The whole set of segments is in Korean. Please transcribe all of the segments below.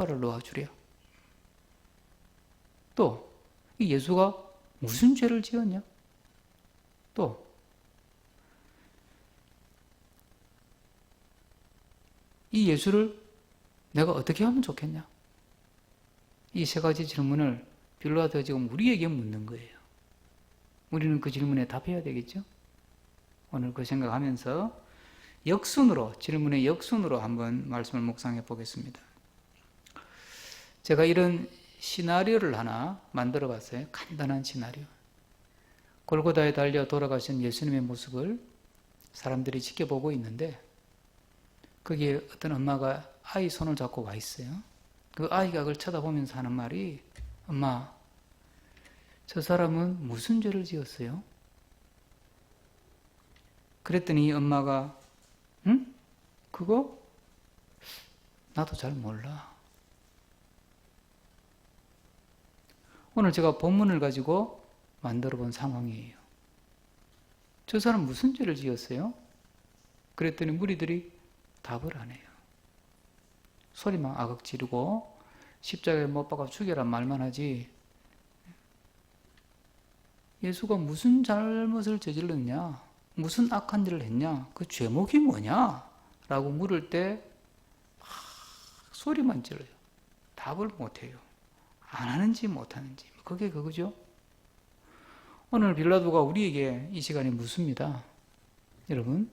바다를 놓아주랴. 또 이 예수가 무슨 죄를 지었냐? 또 이 예수를 내가 어떻게 하면 좋겠냐? 이 세 가지 질문을 빌라도가 지금 우리에게 묻는 거예요. 우리는 그 질문에 답해야 되겠죠? 오늘 그 생각하면서 질문의 역순으로 한번 말씀을 묵상해 보겠습니다. 제가 이런 시나리오를 하나 만들어 봤어요. 간단한 시나리오. 골고다에 달려 돌아가신 예수님의 모습을 사람들이 지켜보고 있는데 거기에 어떤 엄마가 아이 손을 잡고 와 있어요. 그 아이가 그걸 쳐다보면서 하는 말이, 엄마, 저 사람은 무슨 죄를 지었어요? 그랬더니 엄마가, 응? 그거? 나도 잘 몰라. 오늘 제가 본문을 가지고 만들어 본 상황이에요. 저 사람 무슨 죄를 지었어요? 그랬더니 무리들이 답을 안 해요. 소리만 아각 지르고 십자가에 못 박아 죽여란 말만 하지, 예수가 무슨 잘못을 저질렀냐, 무슨 악한 일을 했냐, 그 죄목이 뭐냐 라고 물을 때 막 소리만 질러요. 답을 못해요. 안 하는지 못하는지. 그게 그거죠. 오늘 빌라도가 우리에게 이 시간에 묻습니다. 여러분,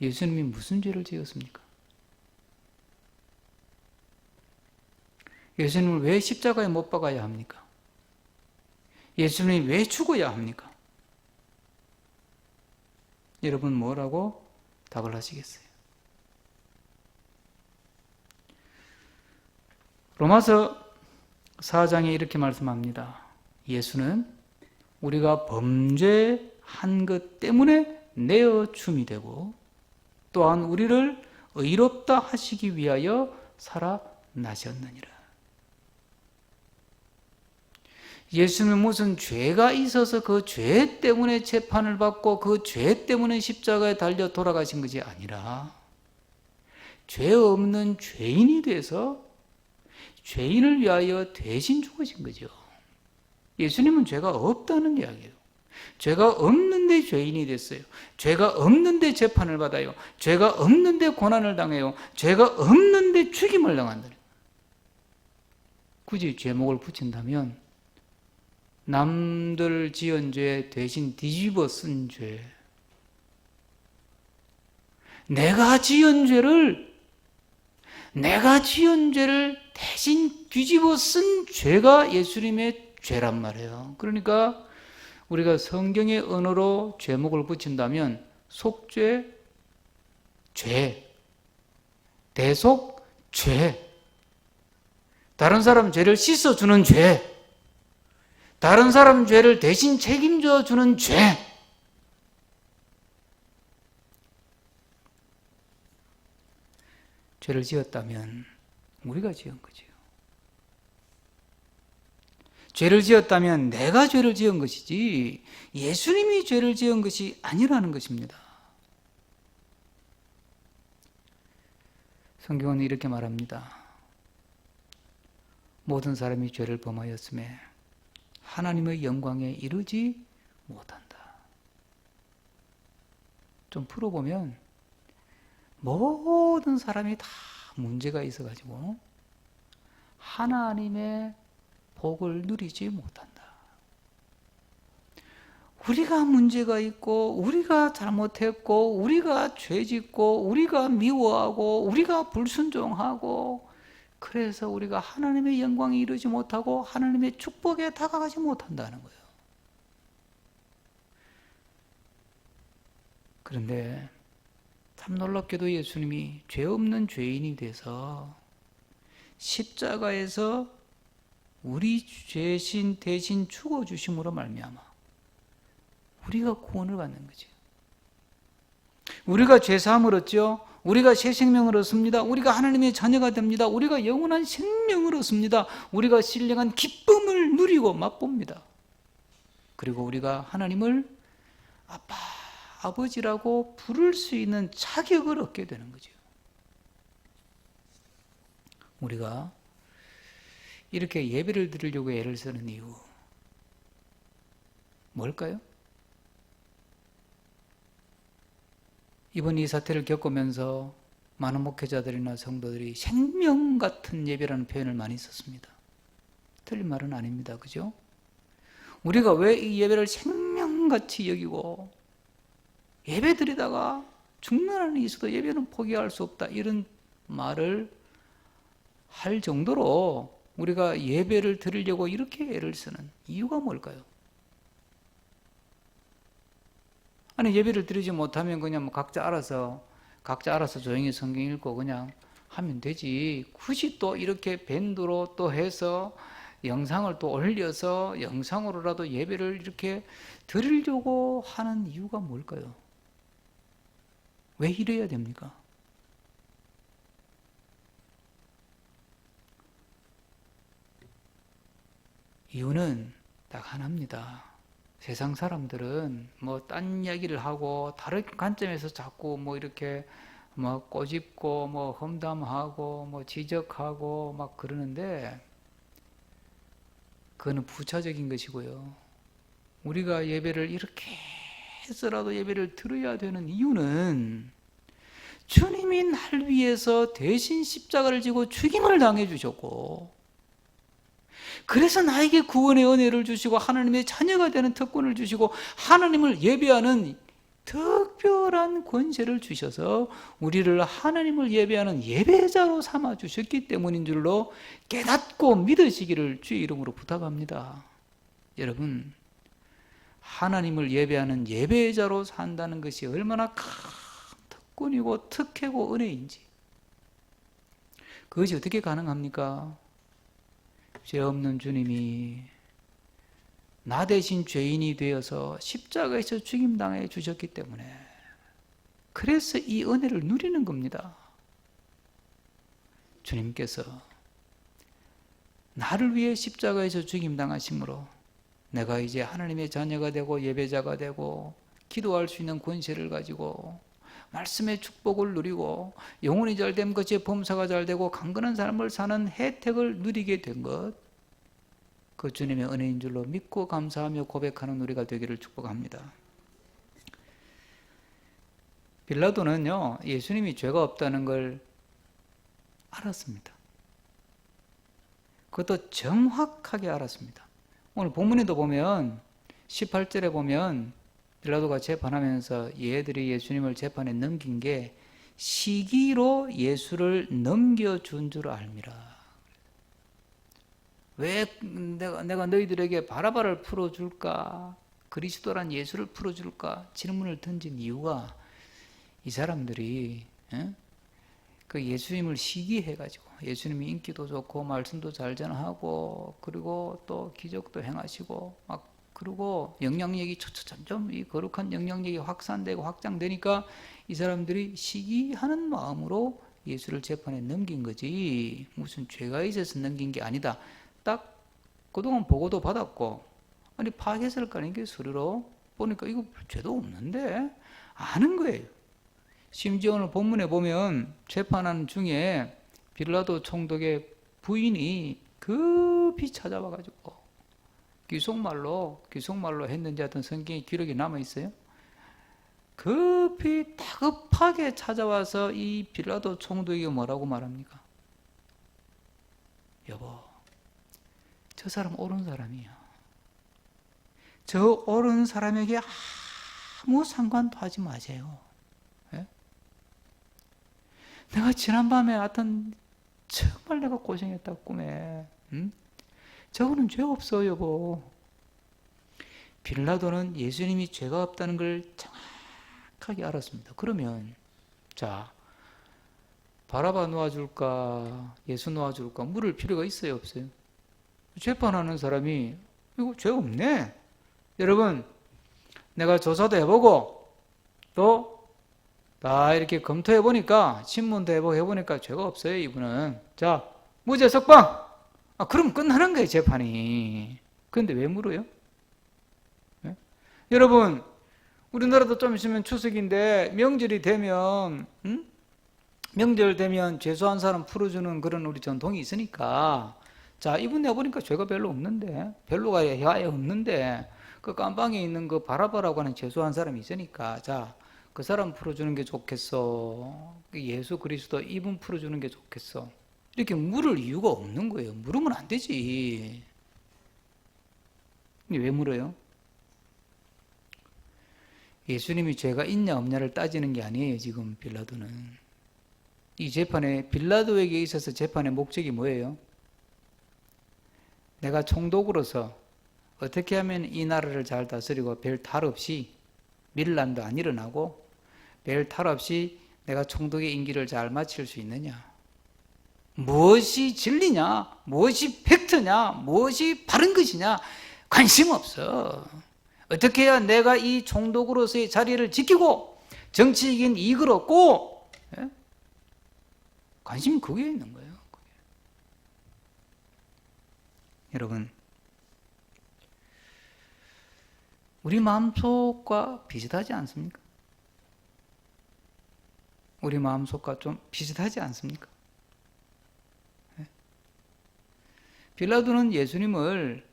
예수님이 무슨 죄를 지었습니까? 예수님을 왜 십자가에 못 박아야 합니까? 예수님이 왜 죽어야 합니까? 여러분 뭐라고 답을 하시겠어요? 로마서 4장에 이렇게 말씀합니다. 예수는 우리가 범죄한 것 때문에 내어 줌이 되고 또한 우리를 의롭다 하시기 위하여 살아나셨느니라. 예수는 무슨 죄가 있어서 그 죄 때문에 재판을 받고 그 죄 때문에 십자가에 달려 돌아가신 것이 아니라 죄 없는 죄인이 돼서 죄인을 위하여 대신 죽으신 거죠. 예수님은 죄가 없다는 이야기예요. 죄가 없는데 죄인이 됐어요. 죄가 없는데 재판을 받아요. 죄가 없는데 고난을 당해요. 죄가 없는데 죽임을 당한다. 굳이 죄목을 붙인다면 남들 지은 죄 대신 뒤집어 쓴 죄, 내가 지은 죄를 대신 뒤집어 쓴 죄가 예수님의 죄란 말이에요. 그러니까 우리가 성경의 언어로 죄목을 붙인다면 속죄, 죄, 대속, 죄, 다른 사람 죄를 씻어주는 죄, 다른 사람 죄를 대신 책임져 주는 죄. 죄를 지었다면 우리가 지은 거지요. 죄를 지었다면 내가 죄를 지은 것이지 예수님이 죄를 지은 것이 아니라는 것입니다. 성경은 이렇게 말합니다. 모든 사람이 죄를 범하였음에 하나님의 영광에 이르지 못한다. 좀 풀어보면 모든 사람이 다 문제가 있어가지고 하나님의 복을 누리지 못한다. 우리가 문제가 있고 우리가 잘못했고 우리가 죄짓고 우리가 미워하고 우리가 불순종하고 그래서 우리가 하나님의 영광에 이르지 못하고 하나님의 축복에 다가가지 못한다는 거예요. 그런데 참 놀랍게도 예수님이 죄 없는 죄인이 돼서 십자가에서 우리 죄신 대신 죽어주심으로 말미암아 우리가 구원을 받는 거죠. 우리가 죄사함을 얻죠. 우리가 새 생명을 얻습니다. 우리가 하나님의 자녀가 됩니다. 우리가 영원한 생명을 얻습니다. 우리가 신령한 기쁨을 누리고 맛봅니다. 그리고 우리가 하나님을 아빠, 아버지라고 부를 수 있는 자격을 얻게 되는 거죠. 우리가 이렇게 예배를 드리려고 애를 쓰는 이유 뭘까요? 이번 이 사태를 겪으면서 많은 목회자들이나 성도들이 생명 같은 예배라는 표현을 많이 썼습니다. 틀린 말은 아닙니다. 그죠? 우리가 왜 이 예배를 생명같이 여기고 예배 드리다가 죽는 한이 있어도 예배는 포기할 수 없다 이런 말을 할 정도로 우리가 예배를 드리려고 이렇게 애를 쓰는 이유가 뭘까요? 아니 예배를 드리지 못하면 그냥 뭐 각자 알아서 조용히 성경 읽고 그냥 하면 되지. 굳이 또 이렇게 밴드로 또 해서 영상을 또 올려서 영상으로라도 예배를 이렇게 드리려고 하는 이유가 뭘까요? 왜 이래야 됩니까? 이유는 딱 하나입니다. 세상 사람들은 뭐 딴 이야기를 하고 다른 관점에서 자꾸 뭐 이렇게 뭐 꼬집고 뭐 험담하고 뭐 지적하고 막 그러는데 그거는 부차적인 것이고요. 우리가 예배를 이렇게 해서라도 예배를 드려야 되는 이유는 주님이 날 위해서 대신 십자가를 지고 죽임을 당해 주셨고 그래서 나에게 구원의 은혜를 주시고 하나님의 자녀가 되는 특권을 주시고 하나님을 예배하는 특별한 권세를 주셔서 우리를 하나님을 예배하는 예배자로 삼아 주셨기 때문인 줄로 깨닫고 믿으시기를 주의 이름으로 부탁합니다. 여러분, 하나님을 예배하는 예배자로 산다는 것이 얼마나 큰 특권이고 특혜고 은혜인지 그것이 어떻게 가능합니까? 죄 없는 주님이 나 대신 죄인이 되어서 십자가에서 죽임당해 주셨기 때문에 그래서 이 은혜를 누리는 겁니다. 주님께서 나를 위해 십자가에서 죽임당하심으로 내가 이제 하나님의 자녀가 되고 예배자가 되고 기도할 수 있는 권세를 가지고 말씀의 축복을 누리고 영혼이 잘됨 것이 범사가 잘되고 강건한 삶을 사는 혜택을 누리게 된 것, 그 주님의 은혜인 줄로 믿고 감사하며 고백하는 우리가 되기를 축복합니다. 빌라도는요, 예수님이 죄가 없다는 걸 알았습니다. 그것도 정확하게 알았습니다. 오늘 본문에도 보면 18절에 보면 빌라도가 재판하면서 얘들이 예수님을 재판에 넘긴 게 시기로 예수를 넘겨준 줄 알미라. 왜 내가 너희들에게 바라바를 풀어줄까? 그리스도란 예수를 풀어줄까? 질문을 던진 이유가 이 사람들이 그 예수님을 시기해가지고 예수님이 인기도 좋고 말씀도 잘 전하고 그리고 또 기적도 행하시고 막 그리고 영향력이 점점 이 거룩한 영향력이 확산되고 확장되니까 이 사람들이 시기하는 마음으로 예수를 재판에 넘긴 거지 무슨 죄가 있어서 넘긴 게 아니다. 딱 그동안 보고도 받았고 아니 파악했을 거 아니게 스스로 보니까 이거 죄도 없는데 아는 거예요. 심지어 오늘 본문에 보면 재판하는 중에 빌라도 총독의 부인이 급히 찾아와가지고 귀속말로 했는지 하여튼 성경에 기록이 남아있어요. 급히 다급하게 찾아와서 이 빌라도 총독에게 뭐라고 말합니까? 여보, 저 사람 옳은 사람이야. 저 옳은 사람에게 아무 상관도 하지 마세요. 예? 내가 지난밤에 하여튼 정말 내가 고생했다 꿈에 저거는 죄 없어 여보. 빌라도는 예수님이 죄가 없다는 걸 정확하게 알았습니다. 그러면 자 바라바 놓아줄까 예수 놓아줄까 물을 필요가 있어요 없어요? 재판하는 사람이 이거 죄 없네. 여러분 내가 조사도 해보고 또 다 이렇게 검토해보니까 신문도 해보니까 죄가 없어요 이분은. 자 무죄 석방. 그럼 끝나는 거예요 재판이. 그런데 왜 물어요? 네? 여러분 우리나라도 좀 있으면 추석인데 명절이 되면 명절 되면 죄수한 사람 풀어주는 그런 우리 전통이 있으니까 자, 이분 내보니까 죄가 별로 없는데, 별로가 아예 없는데, 그 깜방에 있는 그 바라바라고 하는 재수한 사람이 있으니까, 자, 그 사람 풀어주는 게 좋겠어. 예수 그리스도 이분 풀어주는 게 좋겠어. 이렇게 물을 이유가 없는 거예요. 물으면 안 되지. 왜 물어요? 예수님이 죄가 있냐 없냐를 따지는 게 아니에요. 지금 빌라도는. 이 재판에, 빌라도에게 있어서 재판의 목적이 뭐예요? 내가 총독으로서 어떻게 하면 이 나라를 잘 다스리고 별 탈 없이 밀란도 안 일어나고 별 탈 없이 내가 총독의 임기를 잘 마칠 수 있느냐? 무엇이 진리냐? 무엇이 팩트냐? 무엇이 바른 것이냐? 관심 없어. 어떻게 해야 내가 이 총독으로서의 자리를 지키고 정치적인 이익을 얻고, 예? 관심이 거기에 있는 거예요. 여러분, 우리 마음속과 비슷하지 않습니까? 우리 마음속과 좀 비슷하지 않습니까? 빌라도는 예수님을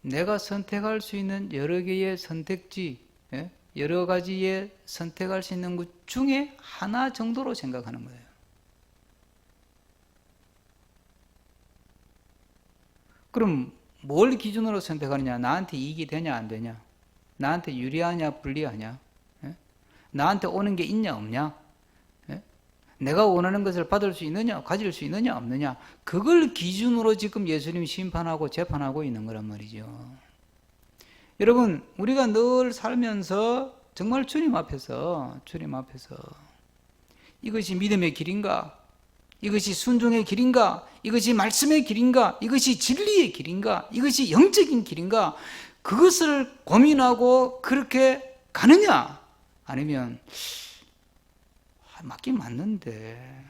내가 선택할 수 있는 여러 개의 선택지, 여러 가지의 선택할 수 있는 것 중에 하나 정도로 생각하는 거예요. 그럼 뭘 기준으로 선택하느냐? 나한테 이익이 되냐 안 되냐? 나한테 유리하냐 불리하냐? 나한테 오는 게 있냐 없냐? 내가 원하는 것을 받을 수 있느냐, 가질 수 있느냐, 없느냐, 그걸 기준으로 지금 예수님이 심판하고 재판하고 있는 거란 말이죠. 여러분, 우리가 늘 살면서 정말 주님 앞에서 이것이 믿음의 길인가? 이것이 순종의 길인가? 이것이 말씀의 길인가? 이것이 진리의 길인가? 이것이 영적인 길인가? 그것을 고민하고 그렇게 가느냐? 아니면 맞긴 맞는데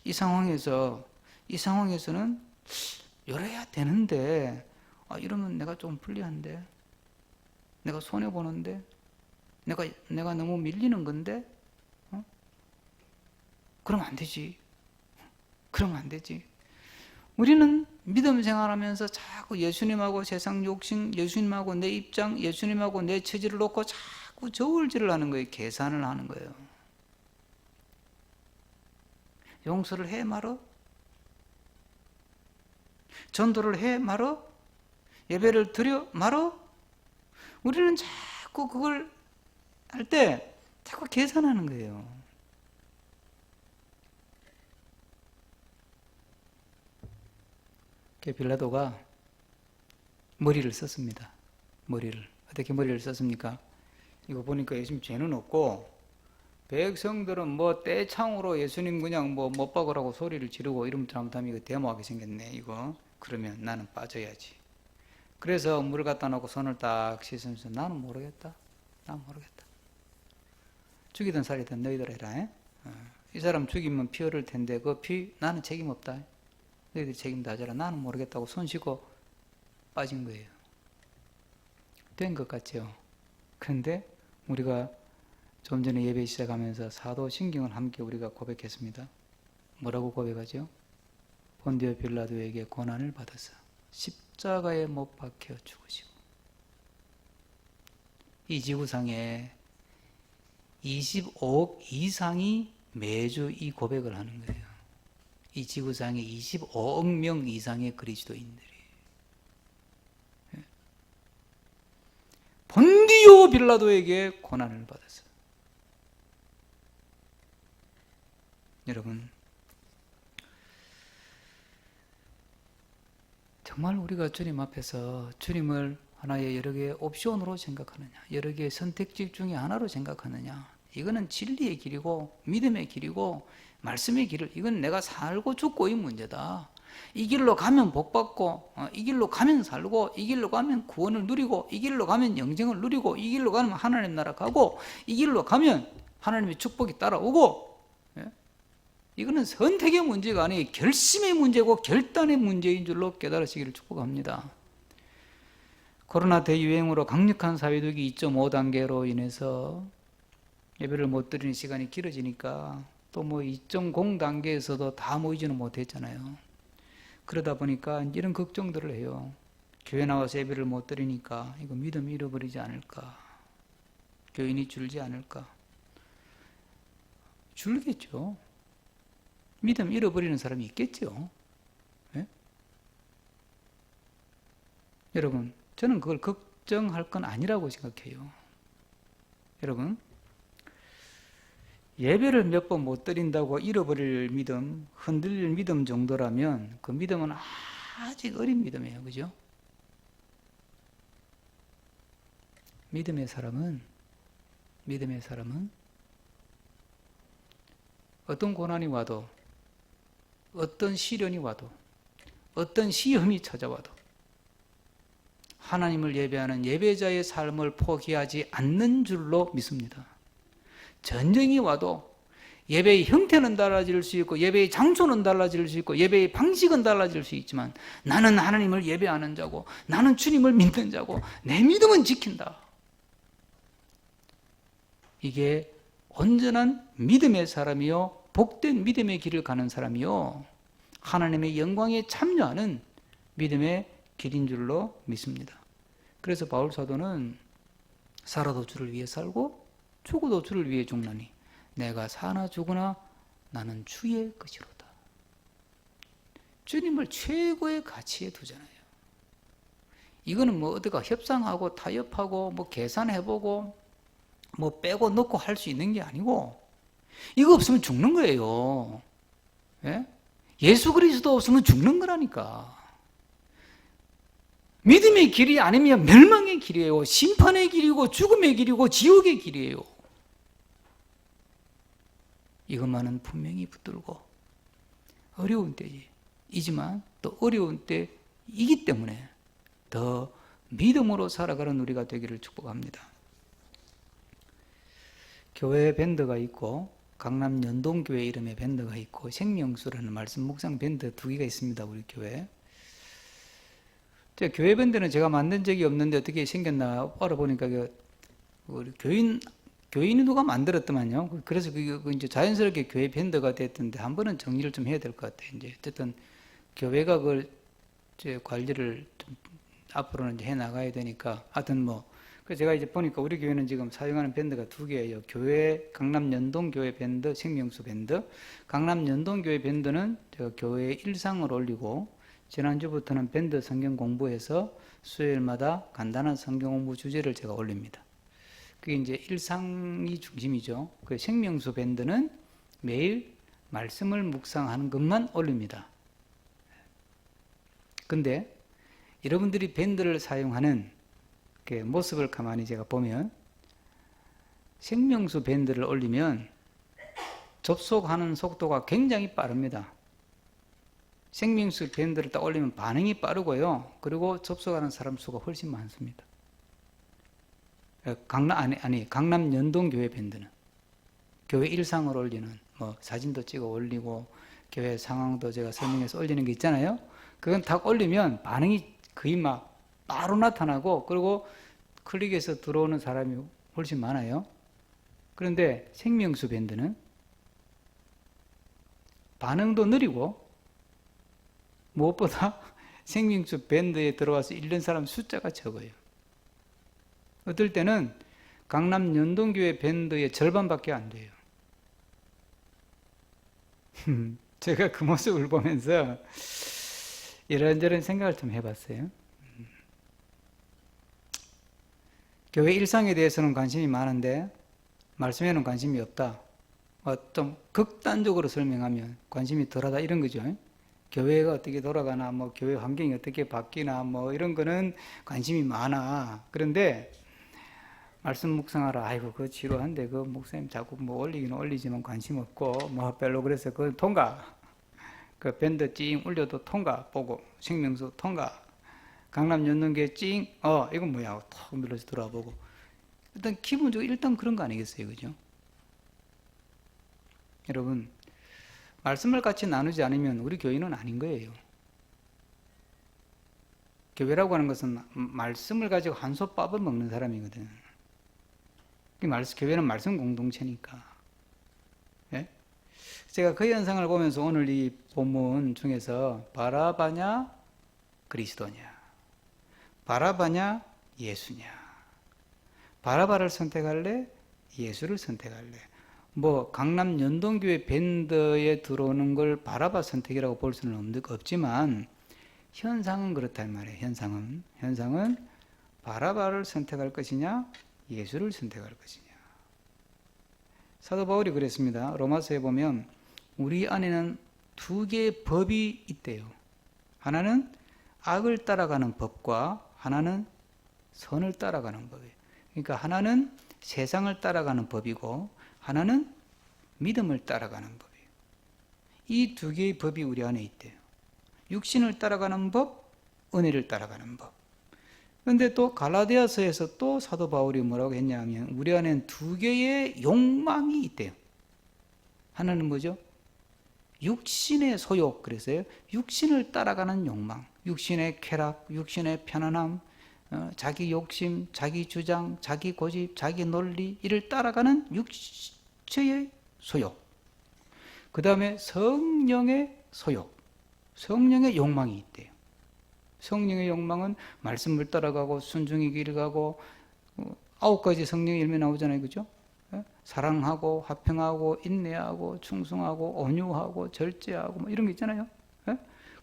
이 상황에서는 열어야 되는데 이러면 내가 좀 불리한데, 내가 손해보는데, 내가 너무 밀리는 건데, 그러면 안 되지. 우리는 믿음 생활하면서 자꾸 예수님하고 세상 욕심, 예수님하고 내 입장, 예수님하고 내 처지를 놓고 자꾸 저울질을 하는 거예요. 계산을 하는 거예요. 용서를 해 말어? 전도를 해 말어? 예배를 드려 말어? 우리는 자꾸 그걸 할 때 자꾸 계산하는 거예요. 빌라도가 머리를 썼습니다. 어떻게 머리를 썼습니까? 이거 보니까 예수님 죄는 없고 백성들은 뭐 떼창으로 예수님 그냥 뭐 못 박으라고 소리를 지르고 이러면 잘못하면 이거 데모하게 생겼네 이거. 그러면 나는 빠져야지. 그래서 물을 갖다 놓고 손을 딱 씻으면서 나는 모르겠다. 죽이든 살리든 너희들 해라. 이 사람 죽이면 피 흐를 텐데 그 피 나는 책임 없다. 너희들 책임 다져라. 나는 모르겠다고 손 씻고 빠진 거예요. 된 것 같죠? 그런데 우리가 좀 전에 예배 시작하면서 사도신경을 함께 우리가 고백했습니다. 뭐라고 고백하죠? 본디오 빌라도에게 고난을 받아서 십자가에 못 박혀 죽으시고, 이 지구상에 25억 이상이 매주 이 고백을 하는 거예요. 이 지구상에 25억 명 이상의 그리스도인들이 본디오 빌라도에게 고난을 받았어요. 여러분, 정말 우리가 주님 앞에서 주님을 하나의 여러 개의 옵션으로 생각하느냐, 여러 개의 선택지 중에 하나로 생각하느냐, 이거는 진리의 길이고 믿음의 길이고 말씀의 길을, 이건 내가 살고 죽고 이 문제다. 이 길로 가면 복받고, 이 길로 가면 살고, 이 길로 가면 구원을 누리고, 이 길로 가면 영생을 누리고, 이 길로 가면 하나님 나라 가고, 이 길로 가면 하나님의 축복이 따라오고, 이거는 선택의 문제가 아니에요. 결심의 문제고 결단의 문제인 줄로 깨달으시기를 축복합니다. 코로나 대유행으로 강력한 사회두기 2.5단계로 인해서 예배를 못 드리는 시간이 길어지니까 또 뭐 2.0단계에서도 다 모이지는 못했잖아요. 그러다 보니까 이런 걱정들을 해요. 교회 나와서 예배를 못 드리니까 이거 믿음 잃어버리지 않을까? 교인이 줄지 않을까? 줄겠죠. 믿음 잃어버리는 사람이 있겠죠. 네? 여러분, 저는 그걸 걱정할 건 아니라고 생각해요. 여러분, 예배를 몇 번 못 드린다고 잃어버릴 믿음, 흔들릴 믿음 정도라면 그 믿음은 아직 어린 믿음이에요. 그죠? 믿음의 사람은 어떤 고난이 와도, 어떤 시련이 와도, 어떤 시험이 찾아와도 하나님을 예배하는 예배자의 삶을 포기하지 않는 줄로 믿습니다. 전쟁이 와도 예배의 형태는 달라질 수 있고 예배의 장소는 달라질 수 있고 예배의 방식은 달라질 수 있지만 나는 하나님을 예배하는 자고 나는 주님을 믿는 자고 내 믿음은 지킨다. 이게 온전한 믿음의 사람이요 복된 믿음의 길을 가는 사람이요 하나님의 영광에 참여하는 믿음의 길인 줄로 믿습니다. 그래서 바울 사도는 살아도 주를 위해 살고 죽어도 주를 위해 죽나니 내가 사나 죽으나 나는 주의 것이로다. 주님을 최고의 가치에 두잖아요. 이거는 뭐 어디가 협상하고 타협하고 뭐 계산해보고 뭐 빼고 넣고 할 수 있는 게 아니고 이거 없으면 죽는 거예요. 예? 예수 그리스도 없으면 죽는 거라니까. 믿음의 길이 아니면 멸망의 길이에요. 심판의 길이고 죽음의 길이고 지옥의 길이에요. 이것만은 분명히 붙들고 어려운 때이지만 또 어려운 때이기 때문에 더 믿음으로 살아가는 우리가 되기를 축복합니다. 교회 밴드가 있고 강남 연동교회 이름의 밴드가 있고 생명수라는 말씀 묵상 밴드 2개가 있습니다. 우리 교회. 교회 밴드는 제가 만든 적이 없는데 어떻게 생겼나 알아보니까 우리 교인이 누가 만들었더만요. 그래서 이제 자연스럽게 교회 밴드가 됐던데 한 번은 정리를 좀 해야 될 것 같아요. 이제 어쨌든 교회가 그걸 이제 관리를 좀 앞으로는 이제 해 나가야 되니까 하여튼 뭐 그래서 제가 이제 보니까 우리 교회는 지금 사용하는 밴드가 2개예요. 교회 강남 연동교회 밴드, 생명수 밴드. 강남 연동교회 밴드는 제가 교회의 일상을 올리고 지난주부터는 밴드 성경 공부에서 수요일마다 간단한 성경 공부 주제를 제가 올립니다. 그게 이제 일상이 중심이죠. 그 생명수 밴드는 매일 말씀을 묵상하는 것만 올립니다. 근데 여러분들이 밴드를 사용하는 그 모습을 가만히 제가 보면 생명수 밴드를 올리면 접속하는 속도가 굉장히 빠릅니다. 생명수 밴드를 딱 올리면 반응이 빠르고요. 그리고 접속하는 사람 수가 훨씬 많습니다. 강남 연동교회 밴드는 교회 일상을 올리는 뭐 사진도 찍어 올리고 교회 상황도 제가 설명해서 올리는 게 있잖아요. 그건 딱 올리면 반응이 거의 막 바로 나타나고 그리고 클릭해서 들어오는 사람이 훨씬 많아요. 그런데 생명수 밴드는 반응도 느리고 무엇보다 생명수 밴드에 들어와서 읽는 사람 숫자가 적어요. 어떨 때는 강남 연동교회 밴드의 절반밖에 안 돼요. 제가 그 모습을 보면서 이런저런 생각을 좀 해봤어요. 교회 일상에 대해서는 관심이 많은데 말씀에는 관심이 없다. 좀 극단적으로 설명하면 관심이 덜하다 이런 거죠. 교회가 어떻게 돌아가나, 뭐 교회 환경이 어떻게 바뀌나, 뭐 이런 거는 관심이 많아. 그런데 말씀 묵상하라. 아이고 그거 지루한데 그 목사님 자꾸 뭐 올리기는 올리지만 관심 없고 뭐 별로 그래서 그건 통과. 그 밴드 찡 올려도 통과 보고 생명수 통과. 강남 연동교회 찡 이건 뭐야 하고 턱 눌러서 들어와 보고 일단 기본적으로 일단 그런 거 아니겠어요, 그죠? 여러분 말씀을 같이 나누지 않으면 우리 교회는 아닌 거예요. 교회라고 하는 것은 말씀을 가지고 한솥밥을 먹는 사람이거든. 교회는 말씀 공동체니까. 예? 제가 그 현상을 보면서 오늘 이 본문 중에서 바라바냐 그리스도냐, 바라바냐 예수냐, 바라바를 선택할래 예수를 선택할래. 뭐 강남 연동교회 밴드에 들어오는 걸 바라바 선택이라고 볼 수는 없지만 현상은 그렇단 말이에요. 현상은 바라바를 선택할 것이냐 예수를 선택할 것이냐. 사도 바울이 그랬습니다. 로마서에 보면 우리 안에는 두 개의 법이 있대요. 하나는 악을 따라가는 법과 하나는 선을 따라가는 법이에요. 그러니까 하나는 세상을 따라가는 법이고 하나는 믿음을 따라가는 법이에요. 이 두 개의 법이 우리 안에 있대요. 육신을 따라가는 법, 은혜를 따라가는 법. 그런데 또 갈라디아서에서 또 사도 바울이 뭐라고 했냐면 우리 안에는 두 개의 욕망이 있대요. 하나는 뭐죠? 육신의 소욕. 그래서요, 육신을 따라가는 욕망, 육신의 쾌락, 육신의 편안함, 자기 욕심, 자기 주장, 자기 고집, 자기 논리, 이를 따라가는 육체의 소욕. 그 다음에 성령의 소욕, 성령의 욕망이 있대요. 성령의 욕망은 말씀을 따라가고 순종의 길을 가고 9가지 성령의 열매 나오잖아요. 그죠? 사랑하고 화평하고 인내하고 충성하고 온유하고 절제하고 뭐 이런 게 있잖아요.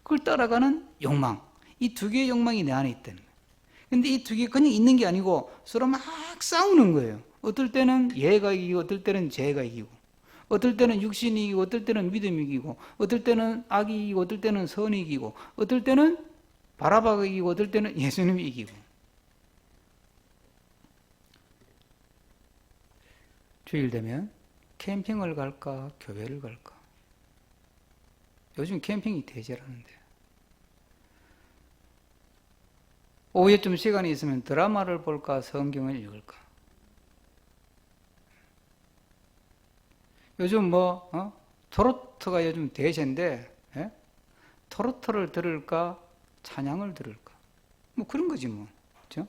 그걸 따라가는 욕망. 이 두 개의 욕망이 내 안에 있다는 거예요. 근데 이 두 개 그냥 있는 게 아니고 서로 막 싸우는 거예요. 어떨 때는 얘가 이기고 어떨 때는 쟤가 이기고 어떨 때는 육신이 이기고 어떨 때는 믿음이 이기고 어떨 때는 악이 이기고 어떨 때는 선이 이기고 어떨 때는 바라바가 이기고 어떨 때는 예수님이 이기고. 주일 되면 캠핑을 갈까 교회를 갈까. 요즘 캠핑이 대세라는데. 오후에좀 시간이 있으면 드라마를 볼까 성경을 읽을까. 요즘 트로트가 요즘 대세인데 트로트를 들을까 찬양을 들을까 뭐 그런 거지 뭐. 그렇죠?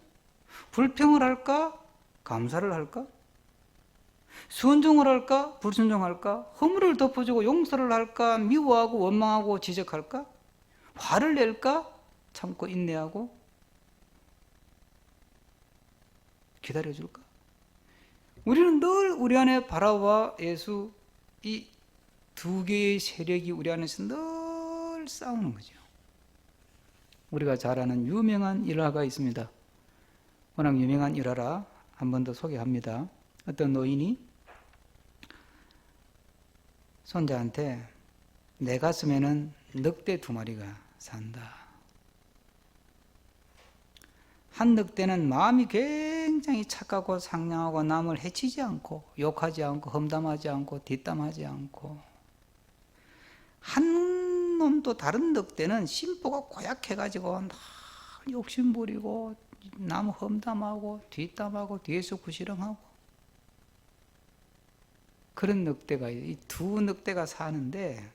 불평을 할까 감사를 할까, 순종을 할까 불순종할까, 허물을 덮어주고 용서를 할까, 미워하고 원망하고 지적할까, 화를 낼까 참고 인내하고 기다려줄까. 우리는 늘 우리 안에 바라와 예수 이 두 개의 세력이 우리 안에서 늘 싸우는 거죠. 우리가 잘 아는 유명한 일화가 있습니다. 워낙 유명한 일화라 한 번 더 소개합니다. 어떤 노인이 손자한테 내 가슴에는 늑대 2마리가 산다. 한 늑대는 마음이 굉장히 착하고 상냥하고 남을 해치지 않고 욕하지 않고 험담하지 않고 뒷담하지 않고, 한 놈도 다른 늑대는 심보가 고약해가지고 막 욕심부리고 남 험담하고 뒷담하고 뒤에서 구시렁하고 그런 늑대가, 이 두 늑대가 사는데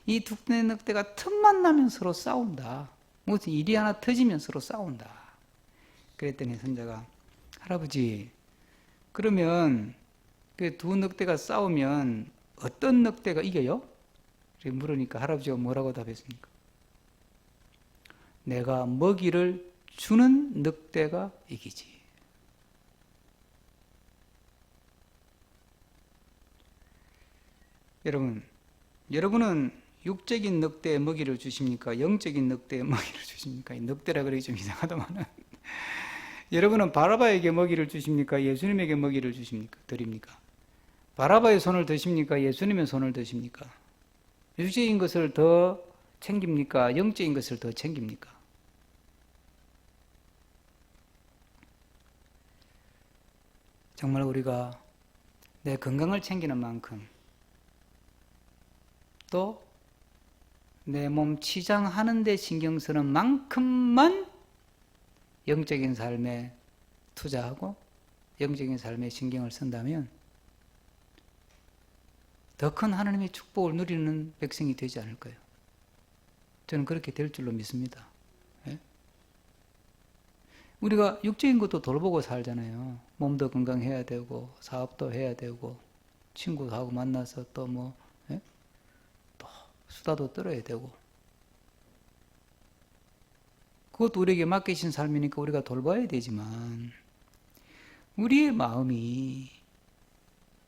이 두 늑대가 틈만 나면 서로 싸운다. 무슨 일이 하나 터지면 서로 싸운다. 그랬더니 손자가 할아버지 그러면 그 두 늑대가 싸우면 어떤 늑대가 이겨요? 이렇게 물으니까 할아버지가 뭐라고 답했습니까? 내가 먹이를 주는 늑대가 이기지. 여러분은 육적인 늑대에 먹이를 주십니까? 영적인 늑대에 먹이를 주십니까? 늑대라 그러기 좀 이상하다마는 여러분은 바라바에게 먹이를 주십니까? 예수님에게 먹이를 주십니까? 드립니까? 바라바의 손을 드십니까? 예수님의 손을 드십니까? 육적인 것을 더 챙깁니까? 영적인 것을 더 챙깁니까? 정말 우리가 내 건강을 챙기는 만큼 또 내 몸 치장하는 데 신경 쓰는 만큼만 영적인 삶에 투자하고 영적인 삶에 신경을 쓴다면 더 큰 하나님의 축복을 누리는 백성이 되지 않을까요? 저는 그렇게 될 줄로 믿습니다. 예? 우리가 육적인 것도 돌보고 살잖아요. 몸도 건강해야 되고 사업도 해야 되고 친구하고 만나서 또 수다도 떨어야 되고, 그것도 우리에게 맡기신 삶이니까 우리가 돌봐야 되지만, 우리의 마음이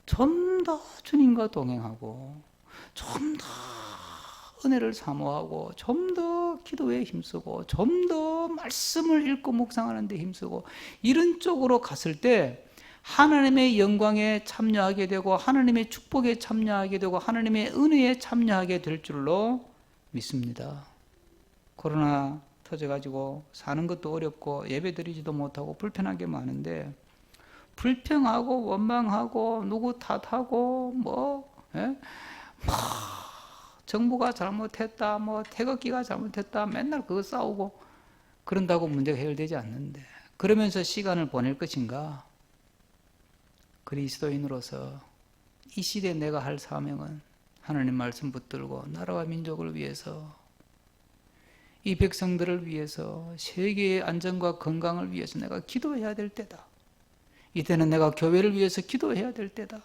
좀 더 주님과 동행하고, 좀 더 은혜를 사모하고, 좀 더 기도에 힘쓰고, 좀 더 말씀을 읽고 묵상하는 데 힘쓰고, 이런 쪽으로 갔을 때 하나님의 영광에 참여하게 되고, 하나님의 축복에 참여하게 되고, 하나님의 은혜에 참여하게 될 줄로 믿습니다. 코로나 터져가지고 사는 것도 어렵고 예배 드리지도 못하고 불편한 게 많은데, 불평하고 원망하고 누구 탓하고 정부가 잘못했다, 태극기가 잘못했다, 맨날 그거 싸우고 그런다고 문제가 해결되지 않는데, 그러면서 시간을 보낼 것인가? 그리스도인으로서 이 시대에 내가 할 사명은 하나님 말씀 붙들고 나라와 민족을 위해서, 이 백성들을 위해서, 세계의 안전과 건강을 위해서 내가 기도해야 될 때다. 이때는 내가 교회를 위해서 기도해야 될 때다.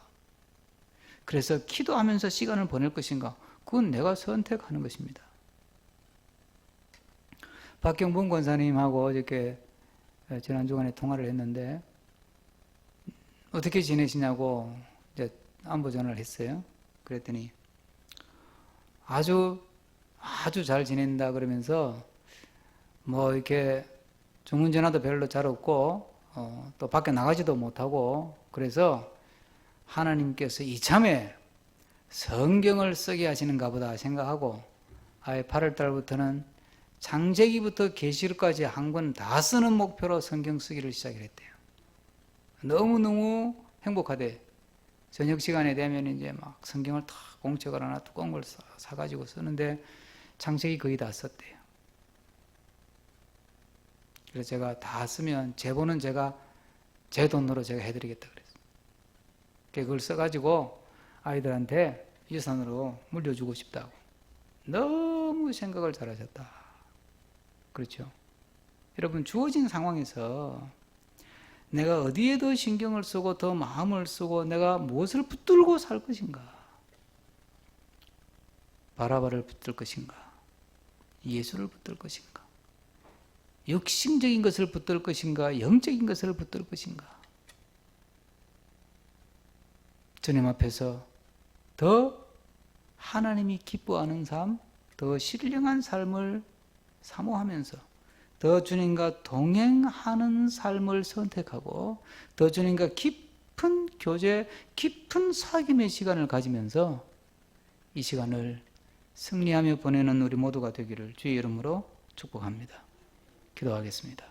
그래서 기도하면서 시간을 보낼 것인가? 그건 내가 선택하는 것입니다. 박경분 권사님하고 이렇게 지난 주간에 통화를 했는데, 어떻게 지내시냐고 이제 안부 전화를 했어요. 그랬더니 아주 잘 지낸다 그러면서, 이렇게 주문 전화도 별로 잘 없고, 또 밖에 나가지도 못하고, 그래서 하나님께서 이참에 성경을 쓰게 하시는가 보다 생각하고, 아예 8월 달부터는 창세기부터 계시록까지 한 권 다 쓰는 목표로 성경 쓰기를 시작했대요. 너무너무 행복하대. 저녁 시간에 되면 이제 막 성경을 다 공책을 하나 두꺼운 걸 사가지고 쓰는데, 창세기 거의 다 썼대요. 그래서 제가 다 쓰면 제보는 제가 제 돈으로 제가 해드리겠다 그랬어요. 그걸 써가지고 아이들한테 유산으로 물려주고 싶다고. 너무 생각을 잘하셨다. 그렇죠? 여러분, 주어진 상황에서 내가 어디에 더 신경을 쓰고 더 마음을 쓰고 내가 무엇을 붙들고 살 것인가? 바라바를 붙들 것인가? 예수를 붙들 것인가? 육신적인 것을 붙들 것인가? 영적인 것을 붙들 것인가? 주님 앞에서 더 하나님이 기뻐하는 삶, 더 신령한 삶을 사모하면서 더 주님과 동행하는 삶을 선택하고, 더 주님과 깊은 교제, 깊은 사귐의 시간을 가지면서 이 시간을 승리하며 보내는 우리 모두가 되기를 주의 이름으로 축복합니다. 기도하겠습니다.